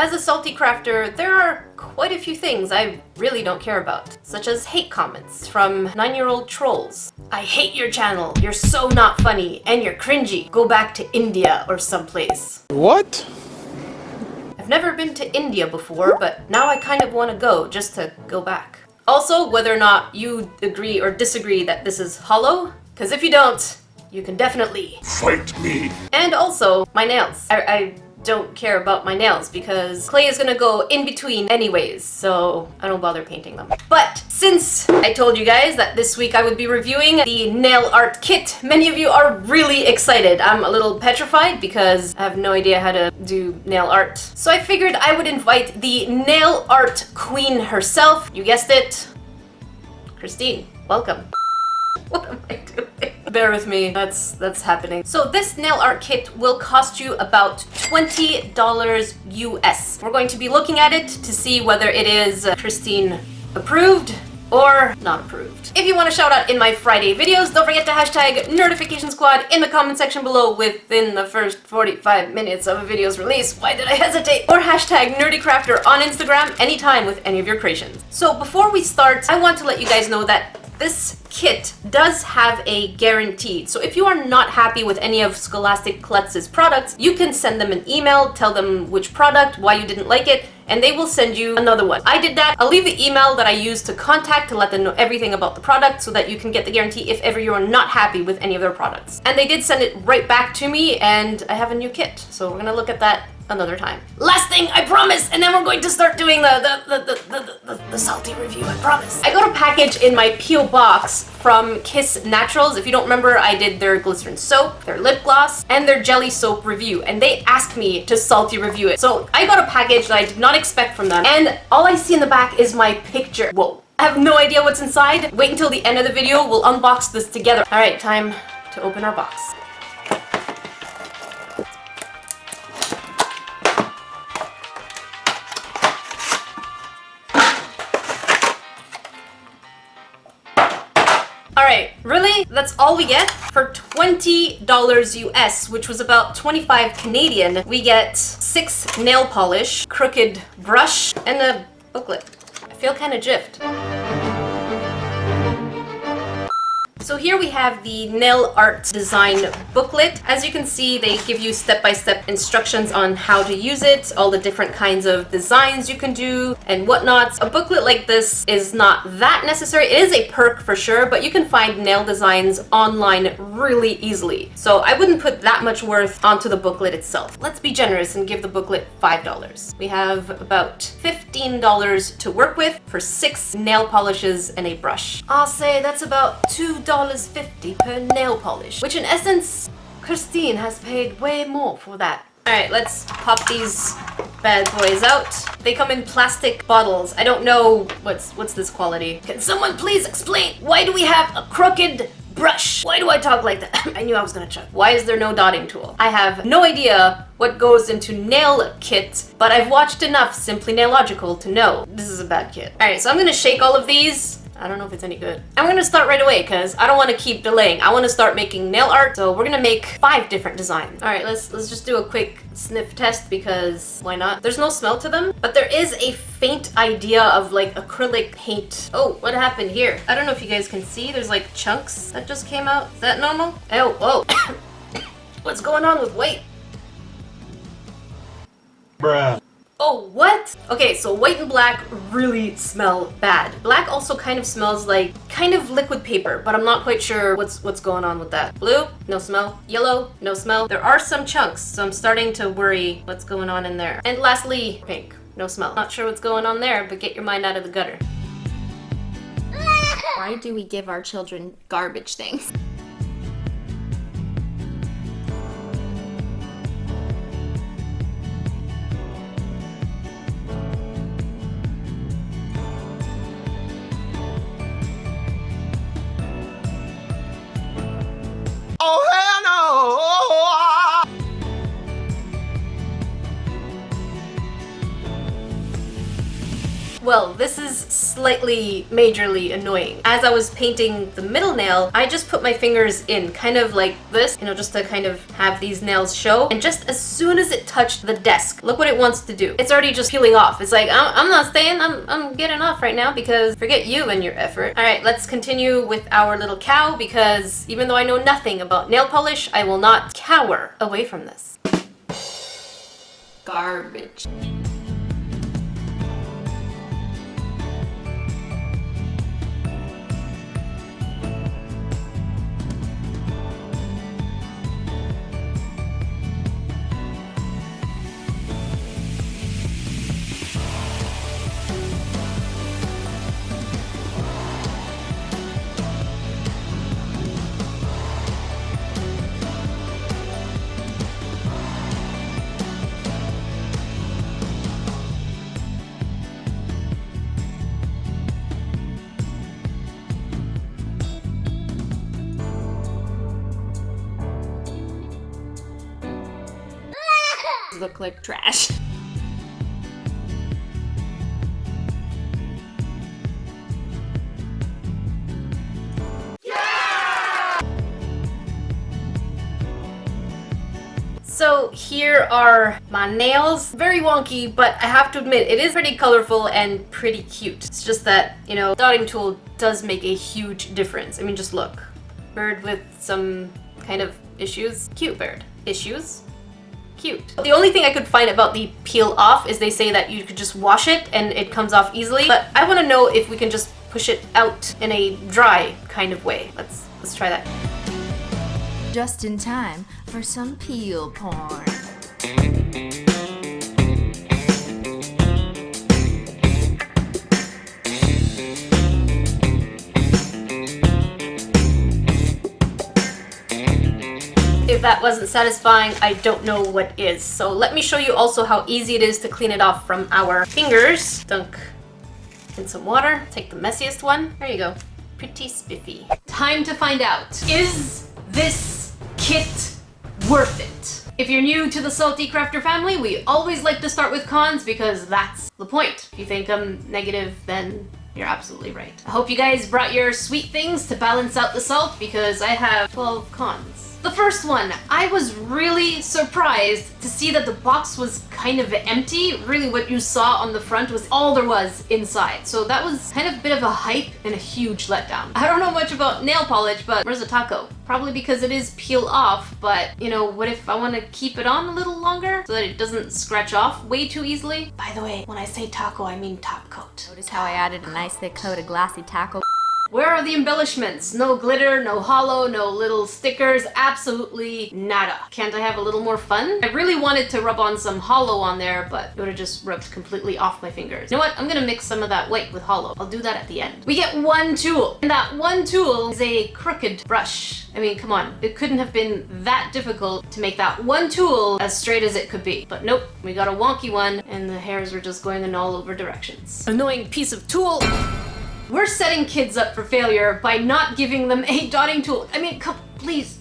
As a SaltEcrafter, there are quite a few things I really don't care about, such as hate comments from 9-year-old trolls. I hate your channel, you're so not funny, and you're cringy. Go back to India or someplace. What? I've never been to India before, but now I kind of want to go just to go back. Also, whether or not you agree or disagree that this is Holo, because if you don't, you can definitely fight me. And also, my nails. I don't care about my nails because clay is gonna go in between anyways, so I don't bother painting them. But since I told you guys that this week I would be reviewing the nail art kit, many of you are really excited. I'm a little petrified because I have no idea how to do nail art. So I figured I would invite the nail art queen herself. You guessed it, Cristine. Welcome. What am I doing? Bear with me, that's happening. So this nail art kit will cost you about $20 US. We're going to be looking at it to see whether it is Cristine approved or not approved. If you want to shout out in my Friday videos, don't forget to hashtag Nerdification Squad in the comment section below within the first 45 minutes of a video's release. Why did I hesitate? Or hashtag Nerdecrafter on Instagram anytime with any of your creations. So before we start, I want to let you guys know that this kit does have a guarantee. So if you are not happy with any of Scholastic Klutz's products, you can send them an email, tell them which product, why you didn't like it, and they will send you another one. I did that. I'll leave the email that I used to contact to let them know everything about the product so that you can get the guarantee if ever you are not happy with any of their products. And they did send it right back to me, and I have a new kit. So we're gonna look at that another time. Last thing, I promise, and then we're going to start doing the salty review, I promise. I got a package in my P.O. box from Kiss Naturals. If you don't remember, I did their glycerin soap, their lip gloss, and their jelly soap review, and they asked me to salty review it. So I got a package that I did not expect from them, and all I see in the back is my picture. Whoa. I have no idea what's inside. Wait until the end of the video, we'll unbox this together. All right, time to open our box. Alright, really? That's all we get? For $20 US, which was about 25 Canadian, we get 6 nail polish, crooked brush, and a booklet. I feel kind of gypped. So here we have the nail art design booklet. As you can see, they give you step-by-step instructions on how to use it, all the different kinds of designs you can do and whatnot. A booklet like this is not that necessary. It is a perk for sure, but you can find nail designs online really easily. So I wouldn't put that much worth onto the booklet itself. Let's be generous and give the booklet $5. We have about $15 to work with for 6 nail polishes and a brush. I'll say that's about $2.50 per nail polish, which in essence, Cristine has paid way more for that. Alright, let's pop these bad boys out. They come in plastic bottles. I don't know what's this quality. Can someone please explain, why do we have a crooked brush? Why do I talk like that? I knew I was gonna chuck. Why is there no dotting tool? I have no idea what goes into nail kits, but I've watched enough Simply Nailogical to know this is a bad kit. Alright, so I'm gonna shake all of these. I don't know if it's any good. And we're gonna start right away because I don't want to keep delaying. I want to start making nail art, so we're gonna make 5 different designs. All right, let's just do a quick sniff test because why not? There's no smell to them, but there is a faint idea of like acrylic paint. Oh, what happened here? I don't know if you guys can see. There's like chunks that just came out. Is that normal? Oh, whoa. What's going on with white? Bruh. Oh, what? Okay, so white and black really smell bad. Black also kind of smells like kind of liquid paper, but I'm not quite sure what's going on with that. Blue, no smell. Yellow, no smell. There are some chunks, so I'm starting to worry what's going on in there. And lastly, pink, no smell. Not sure what's going on there, but get your mind out of the gutter. Why do we give our children garbage things? Oh, hell no! Well, this is slightly majorly annoying. As I was painting the middle nail, I just put my fingers in kind of like this, you know, just to kind of have these nails show. And just as soon as it touched the desk, look what it wants to do. It's already just peeling off. It's like, I'm not staying, I'm getting off right now because forget you and your effort. All right, let's continue with our little cow because even though I know nothing about nail polish, I will not cower away from this. Garbage. Look like trash. So here are my nails. Very wonky, but I have to admit, it is pretty colorful and pretty cute. It's just that, you know, dotting tool does make a huge difference. I mean, just look. Bird with some kind of issues. Cute bird. Issues. Cute. The only thing I could find about the peel off is they say that you could just wash it and it comes off easily. But I want to know if we can just push it out in a dry kind of way. Let's try that. Just in time for some peel porn. If that wasn't satisfying, I don't know what is. So let me show you also how easy it is to clean it off from our fingers. Dunk in some water. Take the messiest one. There you go. Pretty spiffy. Time to find out. Is this kit worth it? If you're new to the SaltEcrafter family, we always like to start with cons because that's the point. If you think I'm negative, then you're absolutely right. I hope you guys brought your sweet things to balance out the salt because I have 12 cons. The first one, I was really surprised to see that the box was kind of empty. Really what you saw on the front was all there was inside. So that was kind of a bit of a hype and a huge letdown. I don't know much about nail polish, but where's the taco? Probably because it is peel off, but you know, what if I want to keep it on a little longer so that it doesn't scratch off way too easily? By the way, when I say taco, I mean top coat. Notice how I added a nice thick coat of glassy taco. Where are the embellishments? No glitter, no holo, no little stickers, absolutely nada. Can't I have a little more fun? I really wanted to rub on some holo on there, but it would have just rubbed completely off my fingers. You know what? I'm gonna mix some of that white with holo. I'll do that at the end. We get one tool, and that one tool is a crooked brush. I mean, come on. It couldn't have been that difficult to make that one tool as straight as it could be. But nope, we got a wonky one, and the hairs were just going in all over directions. Annoying piece of tool. We're setting kids up for failure by not giving them a dotting tool. I mean, come, please,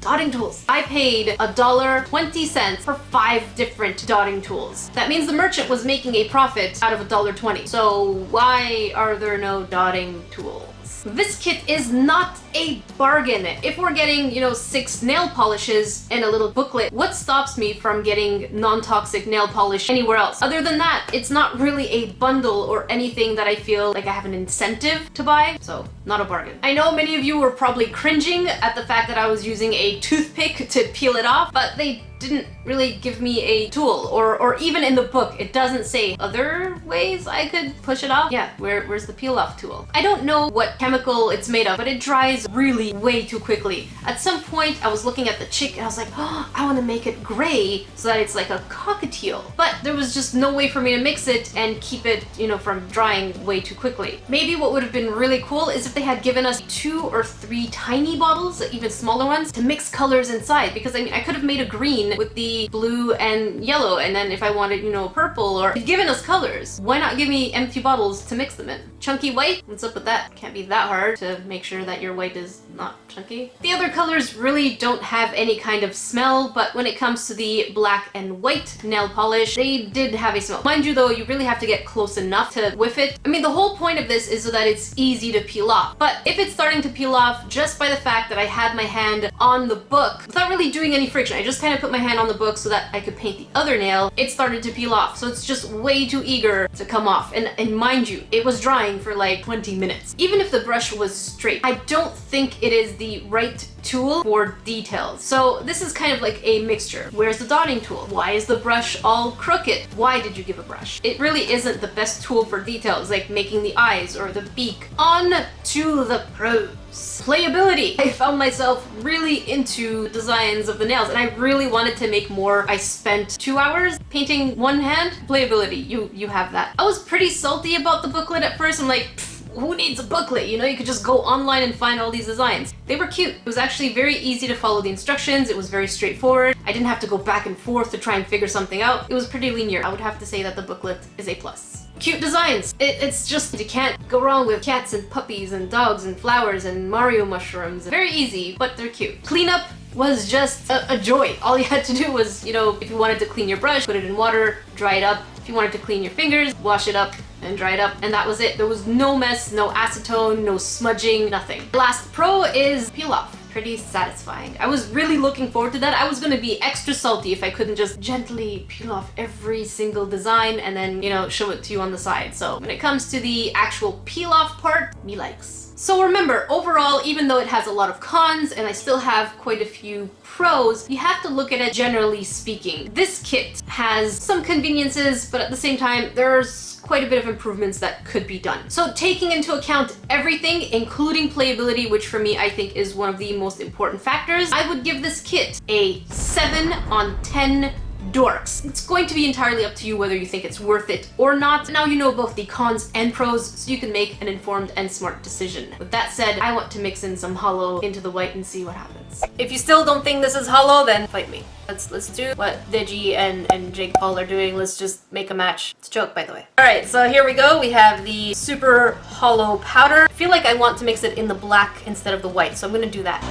dotting tools. I paid $1.20 for 5 different dotting tools. That means the merchant was making a profit out of $1.20. So why are there no dotting tools? This kit is not a bargain. If we're getting, you know, 6 nail polishes and a little booklet, what stops me from getting non-toxic nail polish anywhere else? Other than that, it's not really a bundle or anything that I feel like I have an incentive to buy, so not a bargain. I know many of you were probably cringing at the fact that I was using a toothpick to peel it off, but they didn't really give me a tool, or even in the book, it doesn't say other ways I could push it off. Yeah, where's the peel off tool? I don't know what chemical it's made of, but it dries really way too quickly. At some point, I was looking at the chick and I was like, oh, I want to make it gray so that it's like a cockatiel. But there was just no way for me to mix it and keep it, you know, from drying way too quickly. Maybe what would have been really cool is if they had given us 2 or 3 tiny bottles, even smaller ones, to mix colors inside, because I mean, I could have made a green with the blue and yellow, and then if I wanted, you know, purple, or given us colors. Why not give me empty bottles to mix them in? Chunky white? What's up with that? Can't be that hard to make sure that your white white is not chunky. The other colors really don't have any kind of smell, but when it comes to the black and white nail polish, they did have a smell. Mind you though, you really have to get close enough to whiff it. I mean, the whole point of this is so that it's easy to peel off. But if it's starting to peel off just by the fact that I had my hand on the book, without really doing any friction, I just kind of put my hand on the book so that I could paint the other nail, it started to peel off. So it's just way too eager to come off. And mind you, it was drying for like 20 minutes. Even if the brush was straight, I don't think it is the right tool for details. So this is kind of like a mixture. Where's the dotting tool? Why is the brush all crooked? Why did you give a brush? It really isn't the best tool for details, like making the eyes or the beak. On to the pros. Playability. I found myself really into designs of the nails and I really wanted to make more. I spent 2 hours painting one hand. Playability, you have that. I was pretty salty about the booklet at first. I'm like, who needs a booklet? You know, you could just go online and find all these designs. They were cute. It was actually very easy to follow the instructions. It was very straightforward. I didn't have to go back and forth to try and figure something out. It was pretty linear. I would have to say that the booklet is a plus. Cute designs. It's just, you can't go wrong with cats and puppies and dogs and flowers and Mario mushrooms. Very easy, but they're cute. Cleanup was just a joy. All you had to do was, you know, if you wanted to clean your brush, put it in water, dry it up. If you wanted to clean your fingers, wash it up and dry it up, and that was it. There was no mess, no acetone, no smudging, nothing. Last pro is peel off. Pretty satisfying. I was really looking forward to that. I was gonna be extra salty if I couldn't just gently peel off every single design and then, you know, show it to you on the side. So when it comes to the actual peel off part, me likes. So remember, overall, even though it has a lot of cons and I still have quite a few pros, you have to look at it generally speaking. This kit has some conveniences, but at the same time, there's quite a bit of improvements that could be done. So taking into account everything, including playability, which for me I think is one of the most important factors, I would give this kit a 7 on 10 dorks. It's going to be entirely up to you whether you think it's worth it or not. Now you know both the cons and pros, so you can make an informed and smart decision. With that said, I want to mix in some Holo into the white and see what happens. If you still don't think this is Holo, then fight me. Let's do what Digi and Jake Paul are doing. Let's just make a match. It's a joke, by the way. Alright, so here we go. We have the Super Holo powder. I feel like I want to mix it in the black instead of the white, so I'm gonna do that.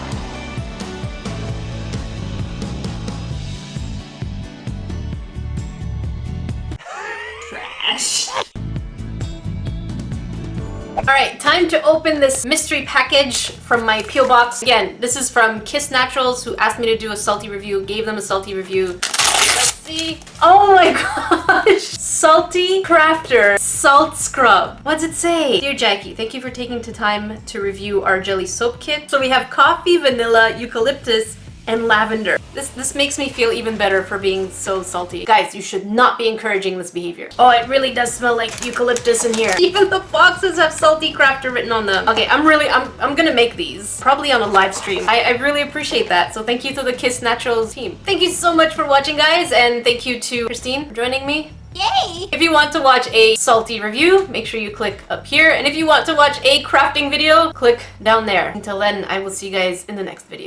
Alright, time to open this mystery package from my Peel box. Again, this is from Kiss Naturals, who asked me to do a salty review, gave them a salty review. Let's see. Oh my gosh! SaltEcrafter Salt Scrub. What's it say? Dear Jackie, thank you for taking the time to review our jelly soap kit. So we have coffee, vanilla, eucalyptus, and lavender. This makes me feel even better for being so salty. Guys, you should not be encouraging this behavior. Oh, it really does smell like eucalyptus in here. Even the boxes have SaltEcrafter written on them. Okay, I'm gonna make these. Probably on a live stream. I really appreciate that. So thank you to the Kiss Naturals team. Thank you so much for watching, guys, and thank you to Cristine for joining me. Yay! If you want to watch a salty review, make sure you click up here. And if you want to watch a crafting video, click down there. Until then, I will see you guys in the next video.